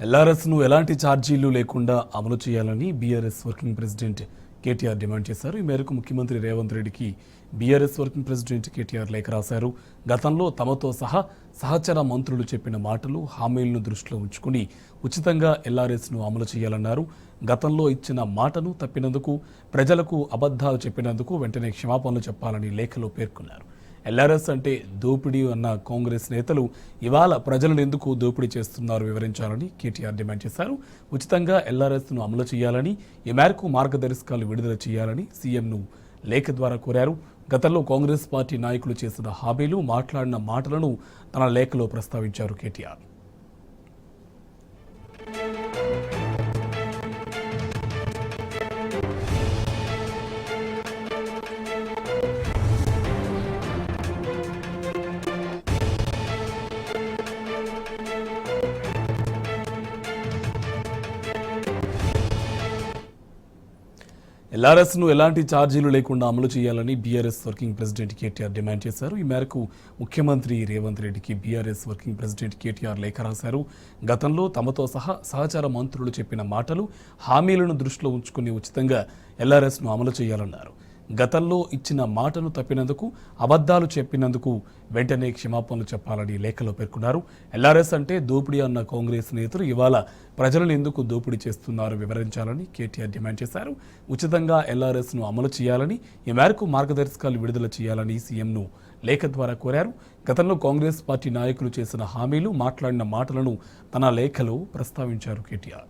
ఎల్ఆర్ఎస్ను ఎలాంటి ఛార్జీలు లేకుండా అమలు చేయాలని BRS working president KTR demand చేశారు. ఈ మేరకు ముఖ్యమంత్రి రేవంత్ రెడ్డికి బీఆర్ఎస్ వర్కింగ్ ప్రెసిడెంట్ కేటీఆర్ లేఖ రాశారు. గతంలో తమతో సహా సహచర మంత్రులు చెప్పిన మాటలు, హామీలను దృష్టిలో ఉంచుకుని ఉచితంగా ఎల్ఆర్ఎస్ను అమలు చేయాలన్నారు. గతంలో ఇచ్చిన మాటను తప్పినందుకు, ప్రజలకు అబద్ధాలు చెప్పినందుకు వెంటనే క్షమాపణలు చెప్పాలని లేఖలో పేర్కొన్నారు. ఎల్ఆర్ఎస్ అంటే దోపిడీ అన్న కాంగ్రెస్ నేతలు ఇవాళ ప్రజలను ఎందుకు దోపిడీ చేస్తున్నారో వివరించాలని కేటీఆర్ డిమాండ్ చేశారు. ఉచితంగా ఎల్ఆర్ఎస్ను అమలు చేయాలని, ఈ మేరకు మార్గదర్శకాలు విడుదల చేయాలని సీఎంను లేఖ ద్వారా కోరారు. గతంలో కాంగ్రెస్ పార్టీ నాయకులు చేసిన హామీలు, మాట్లాడిన మాటలను తన లేఖలో ప్రస్తావించారు కేటీఆర్. ఎల్ఆర్ఎస్ను ఎలాంటి ఛార్జీలు లేకుండా అమలు చేయాలని BRS working president KTR demand చేశారు. ఈ మేరకు ముఖ్యమంత్రి రేవంత్ రెడ్డికి బీఆర్ఎస్ వర్కింగ్ ప్రెసిడెంట్ కేటీఆర్ లేఖ రాశారు. గతంలో తమతో సహా సహచర మంత్రులు చెప్పిన మాటలు, హామీలను దృష్టిలో ఉంచుకుని ఉచితంగా ఎల్ఆర్ఎస్ను అమలు చేయాలన్నారు. గతంలో ఇచ్చిన మాటను తప్పినందుకు, అబద్ధాలు చెప్పినందుకు వెంటనే క్షమాపణలు చెప్పాలని లేఖలో పేర్కొన్నారు. ఎల్ఆర్ఎస్ అంటే దోపిడీ అన్న కాంగ్రెస్ నేతలు ఇవాళ ప్రజలను ఎందుకు దోపిడీ చేస్తున్నారో వివరించాలని కేటీఆర్ డిమాండ్ చేశారు. ఉచితంగా ఎల్ఆర్ఎస్ను అమలు చేయాలని, ఈ మేరకు మార్గదర్శకాలు విడుదల చేయాలని సీఎంను లేఖ ద్వారా కోరారు. గతంలో కాంగ్రెస్ పార్టీ నాయకులు చేసిన హామీలు, మాట్లాడిన మాటలను తన లేఖలో ప్రస్తావించారు కేటీఆర్.